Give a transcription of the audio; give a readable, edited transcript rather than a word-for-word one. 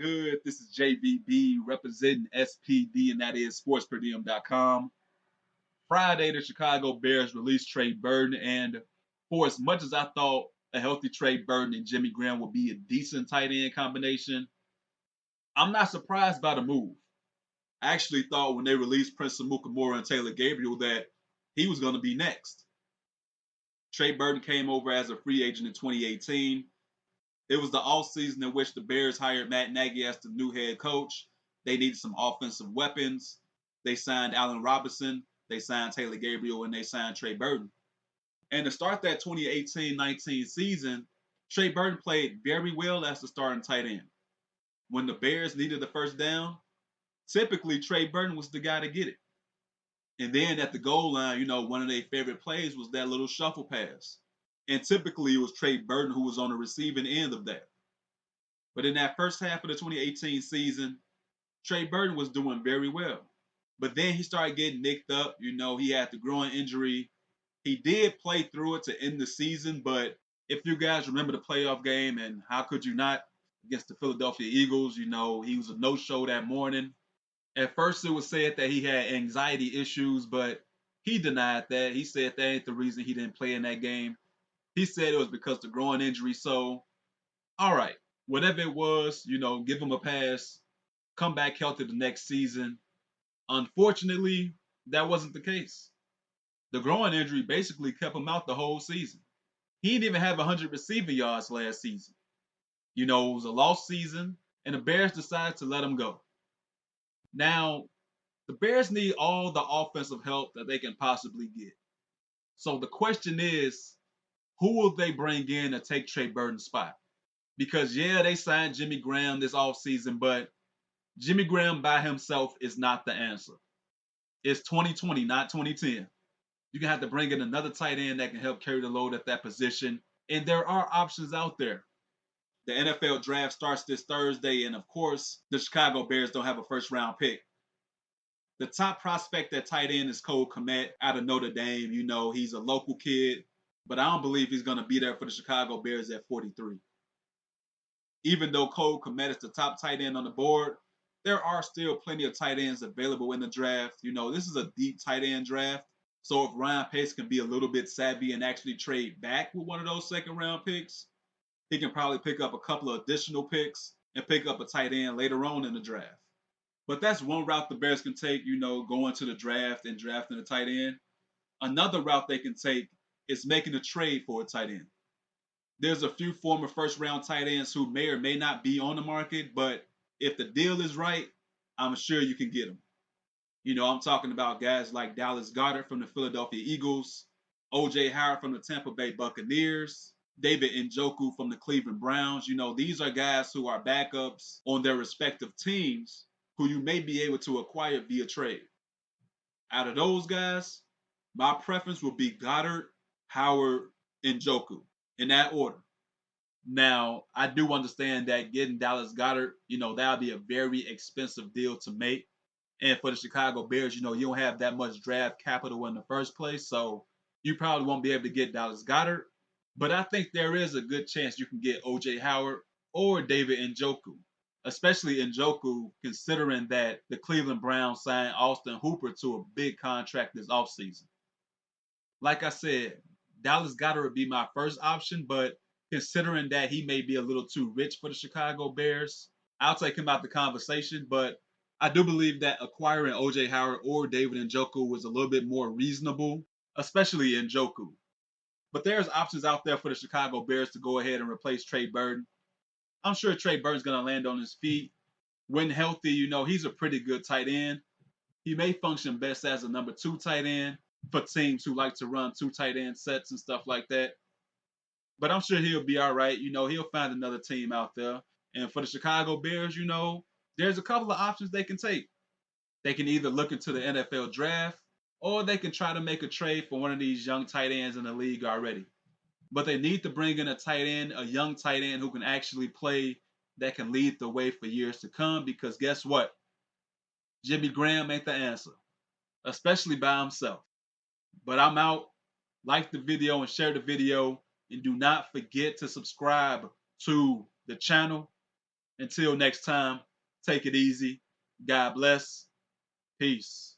Good? This is JBB representing SPD, and that is sportsperdium.com. Friday, the Chicago Bears released Trey Burton, and for as much as I thought a healthy Trey Burton and Jimmy Graham would be a decent tight end combination, I'm not surprised by the move. I actually thought when they released Prince Amukamara and Taylor Gabriel that he was going to be next. Trey Burton came over as a free agent in 2018. It was the offseason in which the Bears hired Matt Nagy as the new head coach. They needed some offensive weapons. They signed Allen Robinson, they signed Taylor Gabriel, and they signed Trey Burton. And to start that 2018-19 season, Trey Burton played very well as the starting tight end. When the Bears needed the first down, typically Trey Burton was the guy to get it. And then at the goal line, one of their favorite plays was that little shuffle pass. And typically it was Trey Burton who was on the receiving end of that. But in that first half of the 2018 season, Trey Burton was doing very well. But then he started getting nicked up. He had the groin injury. He did play through it to end the season, but if you guys remember the playoff game, and how could you not, against the Philadelphia Eagles, he was a no-show that morning. At first it was said that he had anxiety issues, but he denied that. He said that ain't the reason he didn't play in that game. He said it was because of the groin injury. So, all right, whatever it was, give him a pass, come back healthy the next season. Unfortunately, that wasn't the case. The groin injury basically kept him out the whole season. He didn't even have 100 receiving yards last season. It was a lost season, and the Bears decided to let him go. Now, the Bears need all the offensive help that they can possibly get. So the question is, who will they bring in to take Trey Burton's spot? Because, yeah, they signed Jimmy Graham this offseason, but Jimmy Graham by himself is not the answer. It's 2020, not 2010. You're going to have to bring in another tight end that can help carry the load at that position. And there are options out there. The NFL draft starts this Thursday, and of course, the Chicago Bears don't have a first-round pick. The top prospect at tight end is Cole Kmet out of Notre Dame. He's a local kid, but I don't believe he's going to be there for the Chicago Bears at 43. Even though Cole Kmet is the top tight end on the board, there are still plenty of tight ends available in the draft. This is a deep tight end draft. So if Ryan Pace can be a little bit savvy and actually trade back with one of those second-round picks, he can probably pick up a couple of additional picks and pick up a tight end later on in the draft. But that's one route the Bears can take, going to the draft and drafting a tight end. Another route they can take is making a trade for a tight end. There's a few former first-round tight ends who may or may not be on the market, but if the deal is right, I'm sure you can get them. I'm talking about guys like Dallas Goedert from the Philadelphia Eagles, O.J. Howard from the Tampa Bay Buccaneers, David Njoku from the Cleveland Browns. These are guys who are backups on their respective teams who you may be able to acquire via trade. Out of those guys, my preference would be Goddard, Howard, and Njoku in that order. Now, I do understand that getting Dallas Goedert, that would be a very expensive deal to make. And for the Chicago Bears, you don't have that much draft capital in the first place, so you probably won't be able to get Dallas Goedert. But I think there is a good chance you can get O.J. Howard or David Njoku, especially Njoku, considering that the Cleveland Browns signed Austin Hooper to a big contract this offseason. Like I said, Dallas Goedert would be my first option, but considering that he may be a little too rich for the Chicago Bears, I'll take him out the conversation. But I do believe that acquiring O.J. Howard or David Njoku was a little bit more reasonable, especially Njoku. But there's options out there for the Chicago Bears to go ahead and replace Trey Burton. I'm sure Trey Burton's going to land on his feet. When healthy, he's a pretty good tight end. He may function best as a number 2 tight end for teams who like to run 2 tight end sets and stuff like that. But I'm sure he'll be all right. He'll find another team out there. And for the Chicago Bears, there's a couple of options they can take. They can either look into the NFL draft, or they can try to make a trade for one of these young tight ends in the league already. But they need to bring in a tight end, a young tight end who can actually play, that can lead the way for years to come. Because guess what? Jimmy Graham ain't the answer, especially by himself. But I'm out. Like the video and share the video. And do not forget to subscribe to the channel. Until next time, take it easy. God bless. Peace.